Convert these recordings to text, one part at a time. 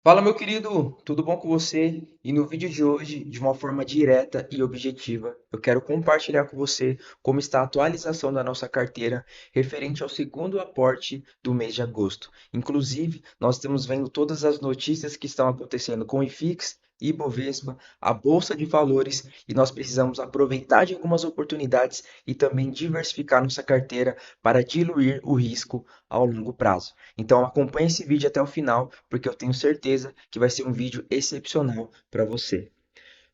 Fala, meu querido, tudo bom com você? E no vídeo de hoje, de uma forma direta e objetiva, eu quero compartilhar com você como está a atualização da nossa carteira referente ao segundo aporte do mês de agosto. Inclusive, nós estamos vendo todas as notícias que estão acontecendo com o IFIX, Ibovespa, a Bolsa de Valores, e nós precisamos aproveitar de algumas oportunidades e também diversificar nossa carteira para diluir o risco ao longo prazo. Então acompanhe esse vídeo até o final, porque eu tenho certeza que vai ser um vídeo excepcional para você.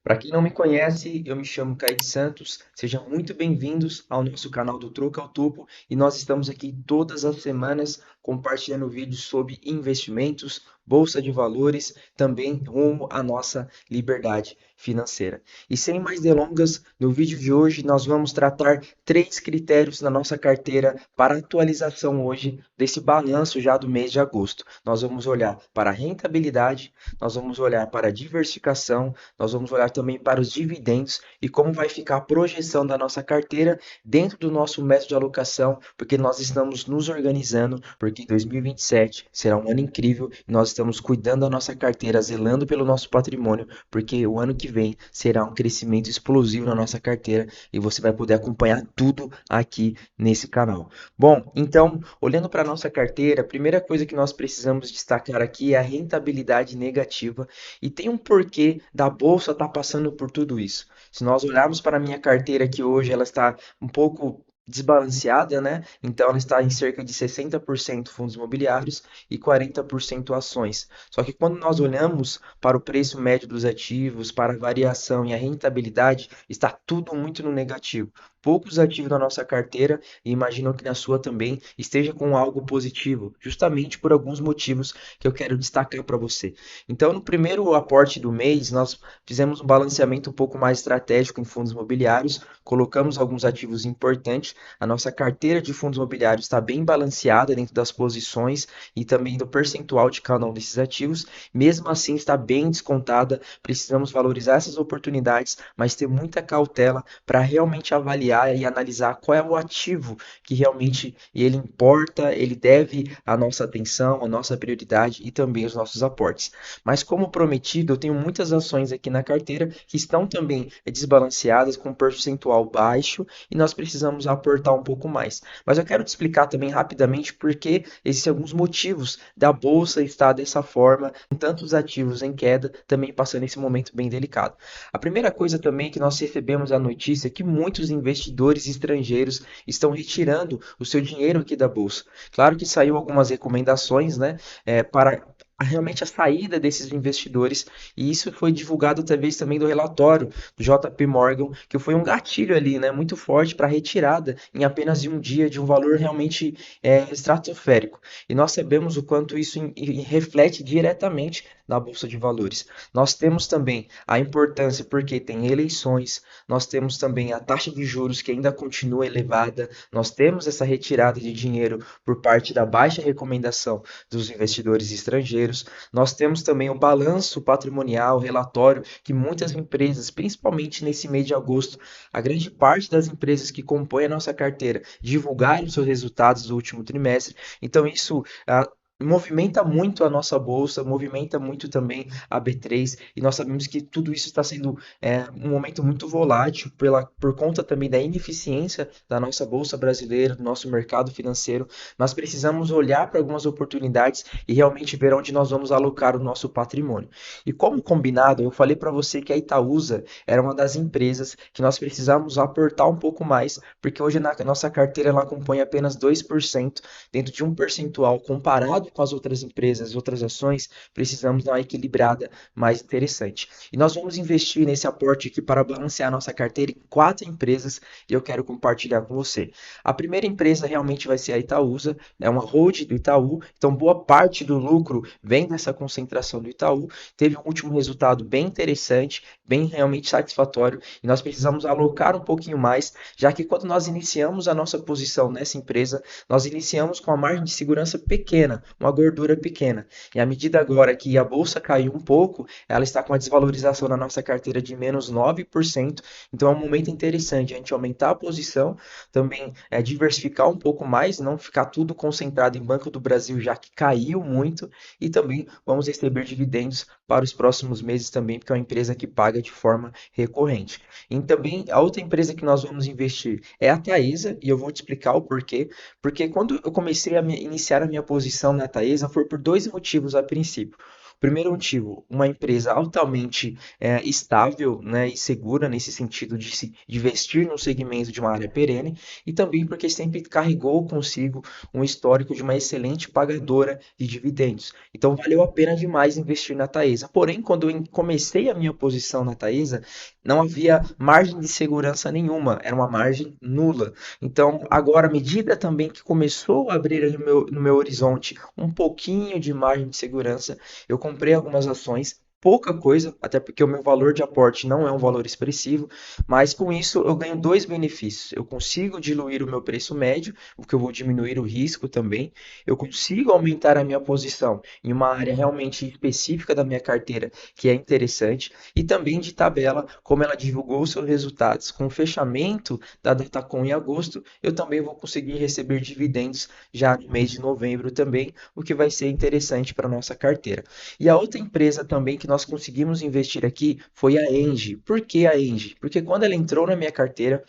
Para quem não me conhece, eu me chamo Kaique Santos. Sejam muito bem-vindos ao nosso canal do Troca ao Topo e nós estamos aqui todas as semanas compartilhando vídeos sobre investimentos, bolsa de valores, também rumo à nossa liberdade financeira. E sem mais delongas, no vídeo de hoje nós vamos tratar três critérios na nossa carteira para atualização hoje desse balanço já do mês de agosto. Nós vamos olhar para a rentabilidade, nós vamos olhar para a diversificação, nós vamos olhar também para os dividendos e como vai ficar a projeção da nossa carteira dentro do nosso método de alocação, porque nós estamos nos organizando, porque 2027 será um ano incrível e nós estamos cuidando da nossa carteira, zelando pelo nosso patrimônio, porque o ano que vem será um crescimento explosivo na nossa carteira e você vai poder acompanhar tudo aqui nesse canal. Bom, então, olhando para a nossa carteira, a primeira coisa que nós precisamos destacar aqui é a rentabilidade negativa e tem um porquê da bolsa estar passando por tudo isso. Se nós olharmos para a minha carteira aqui hoje, ela está um pouco desbalanceada, né? Então ela está em cerca de 60% fundos imobiliários e 40% ações. Só que quando nós olhamos para o preço médio dos ativos, para a variação e a rentabilidade, está tudo muito no negativo. Poucos ativos na nossa carteira, e imagino que na sua também, esteja com algo positivo, justamente por alguns motivos que eu quero destacar para você. Então, no primeiro aporte do mês, nós fizemos um balanceamento um pouco mais estratégico em fundos imobiliários, colocamos alguns ativos importantes. A nossa carteira de fundos imobiliários está bem balanceada dentro das posições e também do percentual de cada um desses ativos. Mesmo assim, está bem descontada. Precisamos valorizar essas oportunidades, mas ter muita cautela para realmente avaliar e analisar qual é o ativo que realmente ele importa, ele deve a nossa atenção, a nossa prioridade e também os nossos aportes. Mas como prometido, eu tenho muitas ações aqui na carteira que estão também desbalanceadas, com um percentual baixo, e nós precisamos aportar um pouco mais. Mas eu quero te explicar também rapidamente porque existem alguns motivos da bolsa estar dessa forma, com tantos ativos em queda, também passando esse momento bem delicado. A primeira coisa também é que nós recebemos a notícia que muitos investidores estrangeiros estão retirando o seu dinheiro aqui da bolsa. Claro que saiu algumas recomendações, né, para realmente a saída desses investidores, e isso foi divulgado através também do relatório do JP Morgan, que foi um gatilho ali, né, muito forte para a retirada em apenas de um dia de um valor realmente estratosférico. E nós sabemos o quanto isso reflete diretamente na Bolsa de Valores. Nós temos também a importância porque tem eleições, nós temos também a taxa de juros que ainda continua elevada, nós temos essa retirada de dinheiro por parte da baixa recomendação dos investidores estrangeiros. Nós temos também o balanço patrimonial, o relatório que muitas empresas, principalmente nesse mês de agosto, a grande parte das empresas que compõem a nossa carteira divulgaram seus resultados do último trimestre. Então isso movimenta muito a nossa bolsa, movimenta muito também a B3 e nós sabemos que tudo isso está sendo um momento muito volátil por conta também da ineficiência da nossa bolsa brasileira, do nosso mercado financeiro. Nós precisamos olhar para algumas oportunidades e realmente ver onde nós vamos alocar o nosso patrimônio. E como combinado, eu falei para você que a Itaúsa era uma das empresas que nós precisamos aportar um pouco mais, porque hoje na nossa carteira ela acompanha apenas 2% dentro de um percentual comparado com as outras empresas, outras ações, precisamos dar uma equilibrada mais interessante. E nós vamos investir nesse aporte aqui para balancear nossa carteira em quatro empresas e eu quero compartilhar com você. A primeira empresa realmente vai ser a Itaúsa, é uma hold do Itaú, então boa parte do lucro vem dessa concentração do Itaú. Teve um último resultado bem interessante, bem realmente satisfatório, e nós precisamos alocar um pouquinho mais, já que quando nós iniciamos a nossa posição nessa empresa, nós iniciamos com a margem de segurança pequena, uma gordura pequena. E à medida agora que a bolsa caiu um pouco, ela está com a desvalorização na nossa carteira de menos 9%. Então é um momento interessante a gente aumentar a posição, também diversificar um pouco mais, não ficar tudo concentrado em Banco do Brasil, já que caiu muito, e também vamos receber dividendos para os próximos meses também, porque é uma empresa que paga de forma recorrente. E também a outra empresa que nós vamos investir é a Taesa, e eu vou te explicar o porquê. Porque quando eu comecei a iniciar a minha posição na Taesa, foi por dois motivos a princípio. Primeiro motivo, uma empresa altamente estável, né, e segura nesse sentido de se investir no segmento de uma área perene, e também porque sempre carregou consigo um histórico de uma excelente pagadora de dividendos. Então valeu a pena demais investir na Taesa. Porém, quando eu comecei a minha posição na Taesa, não havia margem de segurança nenhuma, era uma margem nula. Então, agora, à medida também que começou a abrir no meu horizonte um pouquinho de margem de segurança, eu comprei algumas ações, pouca coisa, até porque o meu valor de aporte não é um valor expressivo, mas com isso eu ganho dois benefícios. Eu consigo diluir o meu preço médio, o que eu vou diminuir o risco também. Eu consigo aumentar a minha posição em uma área realmente específica da minha carteira, que é interessante, e também de tabela, como ela divulgou seus resultados com o fechamento da Datacom em agosto, eu também vou conseguir receber dividendos já no mês de novembro também, o que vai ser interessante para a nossa carteira. E a outra empresa também que nós conseguimos investir aqui foi a Engie. Por que a Engie? Porque quando ela entrou na minha carteira,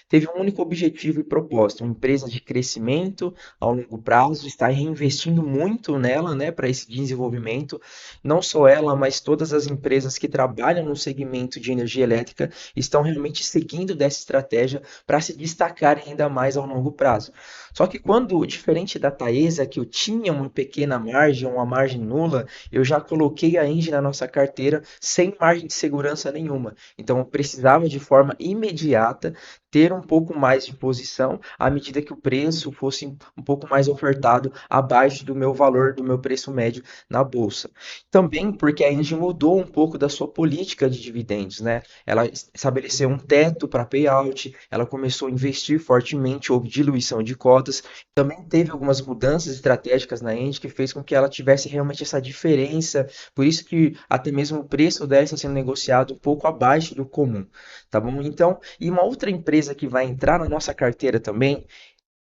teve um único objetivo e propósito, uma empresa de crescimento ao longo prazo, está reinvestindo muito nela, né, para esse desenvolvimento. Não só ela, mas todas as empresas que trabalham no segmento de energia elétrica estão realmente seguindo dessa estratégia para se destacarem ainda mais ao longo prazo. Só que quando, diferente da Taesa, que eu tinha uma pequena margem, uma margem nula, eu já coloquei a Engie na nossa carteira sem margem de segurança nenhuma. Então eu precisava de forma imediata ter um pouco mais de posição à medida que o preço fosse um pouco mais ofertado abaixo do meu valor, do meu preço médio na bolsa. Também porque a Engie mudou um pouco da sua política de dividendos, né? Ela estabeleceu um teto para payout, ela começou a investir fortemente, houve diluição de cotas, também teve algumas mudanças estratégicas na Engie que fez com que ela tivesse realmente essa diferença, por isso que até mesmo o preço dela está sendo negociado um pouco abaixo do comum, tá bom? Então, e uma outra empresa que vai entrar na nossa carteira também,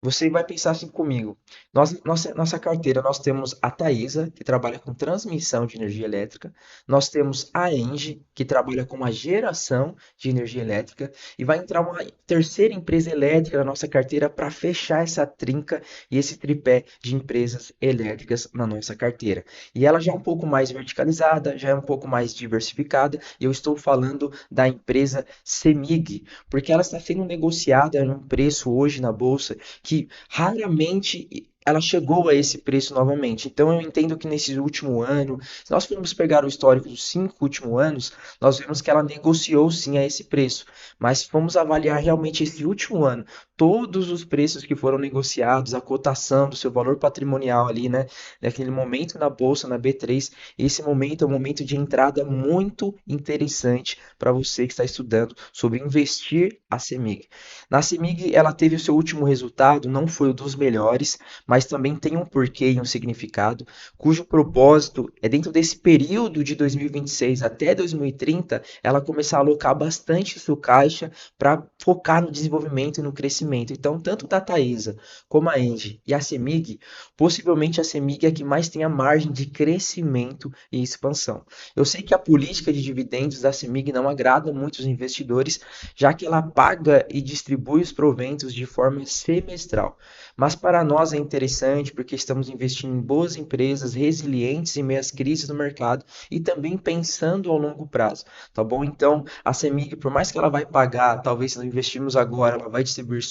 você vai pensar assim comigo. Nossa carteira, nós temos a Taesa, que trabalha com transmissão de energia elétrica. Nós temos a Engie, que trabalha com a geração de energia elétrica. E vai entrar uma terceira empresa elétrica na nossa carteira para fechar essa trinca e esse tripé de empresas elétricas na nossa carteira. E ela já é um pouco mais verticalizada, já é um pouco mais diversificada. E eu estou falando da empresa CEMIG, porque ela está sendo negociada num preço hoje na bolsa que raramente ela chegou a esse preço novamente. Então eu entendo que nesse último ano, se nós formos pegar o histórico dos 5 últimos anos, nós vemos que ela negociou sim a esse preço. Mas se formos avaliar realmente esse último ano, todos os preços que foram negociados, a cotação do seu valor patrimonial ali, né, naquele momento na bolsa, na B3, esse momento é um momento de entrada muito interessante para você que está estudando sobre investir a CEMIG. Na CEMIG, ela teve o seu último resultado, não foi o dos melhores, mas também tem um porquê e um significado, cujo propósito é dentro desse período de 2026 até 2030, ela começar a alocar bastante o seu caixa para focar no desenvolvimento e no crescimento. Então, tanto da Taesa como a Engie e a CEMIG, possivelmente a CEMIG é a que mais tem a margem de crescimento e expansão. Eu sei que a política de dividendos da CEMIG não agrada muitos investidores, já que ela paga e distribui os proventos de forma semestral. Mas para nós é interessante porque estamos investindo em boas empresas resilientes em meio às crises do mercado e também pensando ao longo prazo, tá bom? Então, a CEMIG, por mais que ela vai pagar, talvez se não investirmos agora, ela vai distribuir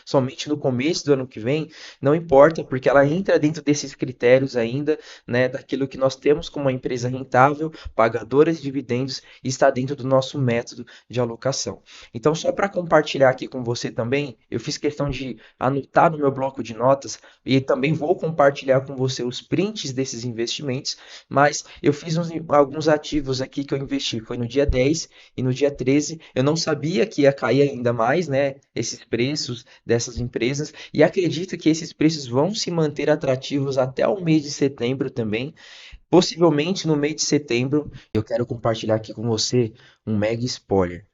somente no começo do ano que vem, não importa, porque ela entra dentro desses critérios ainda, né, daquilo que nós temos como uma empresa rentável, pagadora de dividendos e está dentro do nosso método de alocação. Então, só para compartilhar aqui com você também, eu fiz questão de anotar no meu bloco de notas e e também vou compartilhar com você os prints desses investimentos, mas eu fiz alguns ativos aqui que eu investi, foi no dia 10 e no dia 13, eu não sabia que ia cair ainda mais, né, esses preços dessas empresas, e acredito que esses preços vão se manter atrativos até o mês de setembro também. Possivelmente no mês de setembro, eu quero compartilhar aqui com você um mega spoiler.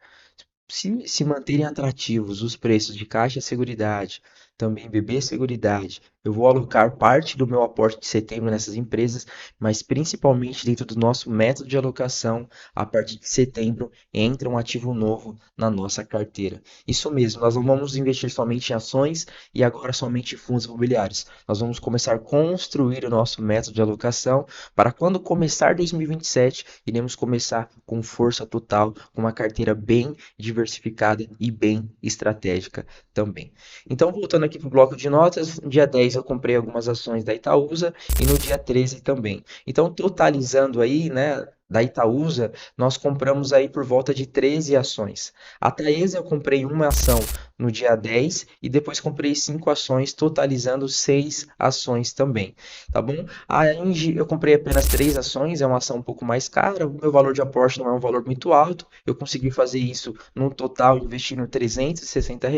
Se manterem atrativos os preços de Caixa Seguridade, também BB Seguridade, eu vou alocar parte do meu aporte de setembro nessas empresas, mas principalmente dentro do nosso método de alocação, a partir de setembro entra um ativo novo na nossa carteira. Isso mesmo, nós não vamos investir somente em ações e agora somente em fundos imobiliários. Nós vamos começar a construir o nosso método de alocação para quando começar 2027, iremos começar com força total, com uma carteira bem diversificada e bem estratégica também. Então, voltando aqui para o bloco de notas, no dia 10 eu comprei algumas ações da Itaúsa e no dia 13 também. Então, totalizando aí, né, da Itaúsa, nós compramos aí por volta de 13 ações. A Taesa eu comprei uma ação no dia 10 e depois comprei 5 ações, totalizando 6 ações também, tá bom? A Engie eu comprei apenas 3 ações, é uma ação um pouco mais cara, o meu valor de aporte não é um valor muito alto, eu consegui fazer isso num total investindo R$ 360,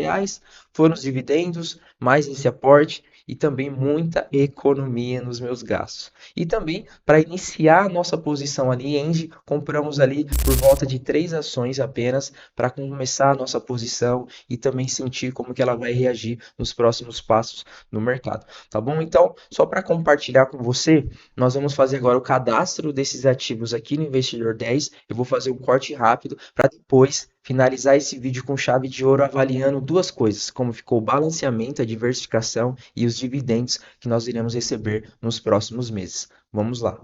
foram os dividendos, mais esse aporte e também muita economia nos meus gastos. E também, para iniciar a nossa posição ali, Engie, compramos ali por volta de 3 ações apenas para começar a nossa posição e também sentir como que ela vai reagir nos próximos passos no mercado, tá bom? Então, só para compartilhar com você, nós vamos fazer agora o cadastro desses ativos aqui no Investidor 10. Eu vou fazer um corte rápido para depois finalizar esse vídeo com chave de ouro avaliando duas coisas, como ficou o balanceamento, a diversificação e os dividendos que nós iremos receber nos próximos meses. Vamos lá.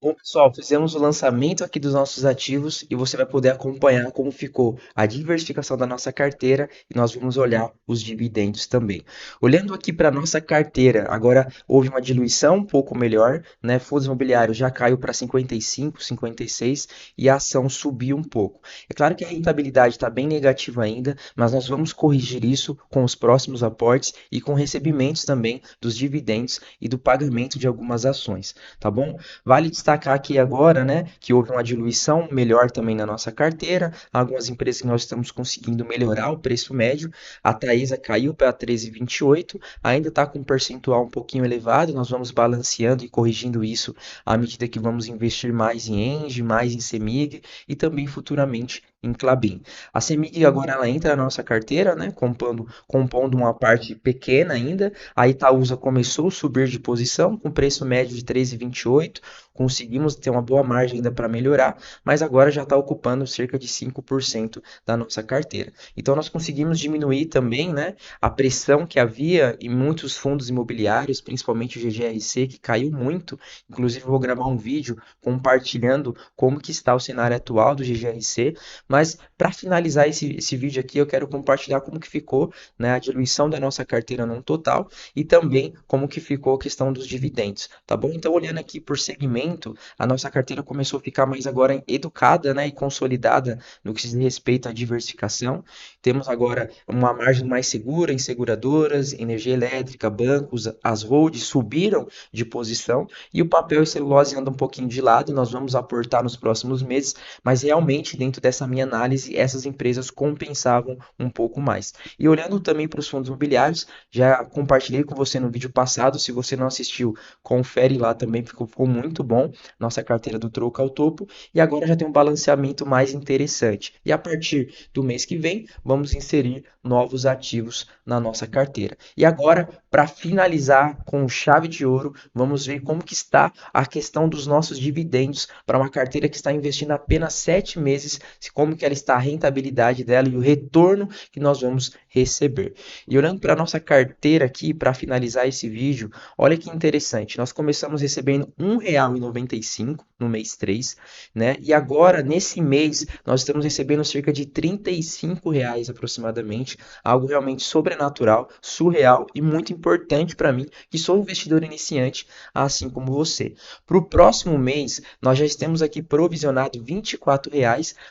Bom, pessoal, fizemos o lançamento aqui dos nossos ativos e você vai poder acompanhar como ficou a diversificação da nossa carteira e nós vamos olhar os dividendos também. Olhando aqui para a nossa carteira, agora houve uma diluição um pouco melhor, né? Fundos imobiliários já caiu para 55, 56 e a ação subiu um pouco. É claro que a rentabilidade está bem negativa ainda, mas nós vamos corrigir isso com os próximos aportes e com recebimentos também dos dividendos e do pagamento de algumas ações, tá bom? Vale destacar aqui agora, né, que houve uma diluição melhor também na nossa carteira, algumas empresas que nós estamos conseguindo melhorar o preço médio, a Taesa caiu para 13,28, ainda está com um percentual um pouquinho elevado, nós vamos balanceando e corrigindo isso à medida que vamos investir mais em Engie, mais em Semig e também futuramente em Klabin. A Semig agora ela entra na nossa carteira, né, compondo uma parte pequena ainda, a Itaúsa começou a subir de posição com preço médio de 13,28, conseguimos ter uma boa margem ainda para melhorar, mas agora já está ocupando cerca de 5% da nossa carteira. Então nós conseguimos diminuir também, né, a pressão que havia em muitos fundos imobiliários, principalmente o GGRC, que caiu muito. Inclusive vou gravar um vídeo compartilhando como que está o cenário atual do GGRC, mas para finalizar esse vídeo aqui, eu quero compartilhar como que ficou, né, a diluição da nossa carteira no total e também como que ficou a questão dos dividendos, tá bom? Então olhando aqui por segmento, a nossa carteira começou a ficar mais agora educada, né, e consolidada no que diz respeito à diversificação. Temos agora uma margem mais segura em seguradoras, energia elétrica, bancos, as holds subiram de posição e o papel e celulose andam um pouquinho de lado, nós vamos aportar nos próximos meses, mas realmente dentro dessa minha análise, essas empresas compensavam um pouco mais. E olhando também para os fundos imobiliários, já compartilhei com você no vídeo passado, se você não assistiu, confere lá também, ficou muito bom, nossa carteira do troco ao topo, e agora já tem um balanceamento mais interessante. E a partir do mês que vem, vamos inserir novos ativos na nossa carteira. E agora, para finalizar com chave de ouro, vamos ver como que está a questão dos nossos dividendos para uma carteira que está investindo apenas 7 meses, como que ela está a rentabilidade dela e o retorno que nós vamos receber. E olhando para a nossa carteira aqui, para finalizar esse vídeo, olha que interessante, nós começamos recebendo R$ 1,95 no mês 3, né? E agora, nesse mês, nós estamos recebendo cerca de R$ 35 aproximadamente, algo realmente sobrenatural, surreal e muito importante para mim, que sou investidor iniciante, assim como você. Para o próximo mês, nós já temos aqui provisionado R$ 24,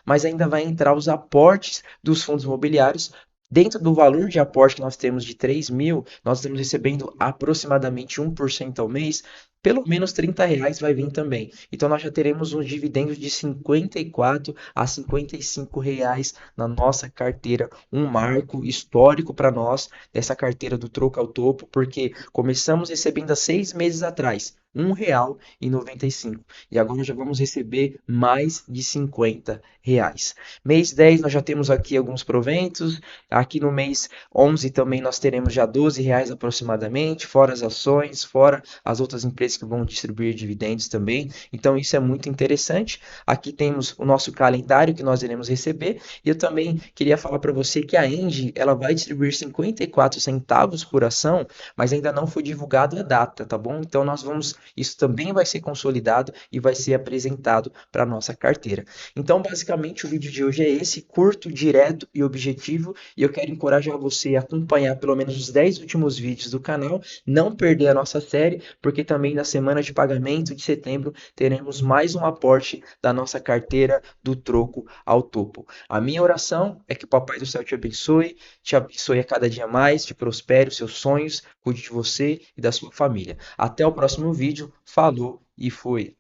mas ainda vai entrar os aportes dos fundos imobiliários Dentro do valor de aporte que nós temos de 3 mil, nós estamos recebendo aproximadamente 1% ao mês, pelo menos R$ 30 vai vir também. Então nós já teremos um dividendo de 54 a R$ 55 na nossa carteira, um marco histórico para nós dessa carteira do troco ao topo, porque começamos recebendo há 6 meses atrás R$ 1,95 e agora já vamos receber mais de R$ 50. Mês 10 nós já temos aqui alguns proventos, aqui no mês 11 também nós teremos já R$ 12 aproximadamente, fora as ações, fora as outras empresas que vão distribuir dividendos também. Então isso é muito interessante. Aqui temos o nosso calendário que nós iremos receber. E eu também queria falar para você que a Engie ela vai distribuir 54 centavos por ação, mas ainda não foi divulgada a data, tá bom? Então isso também vai ser consolidado e vai ser apresentado para a nossa carteira. Então, basicamente, o vídeo de hoje é esse, curto, direto e objetivo, e eu quero encorajar você a acompanhar pelo menos os 10 últimos vídeos do canal, não perder a nossa série, porque também na semana de pagamento de setembro teremos mais um aporte da nossa carteira do troco ao topo. A minha oração é que o Papai do Céu te abençoe a cada dia mais, te prospere os seus sonhos, cuide de você e da sua família. Até o próximo vídeo, falou e fui!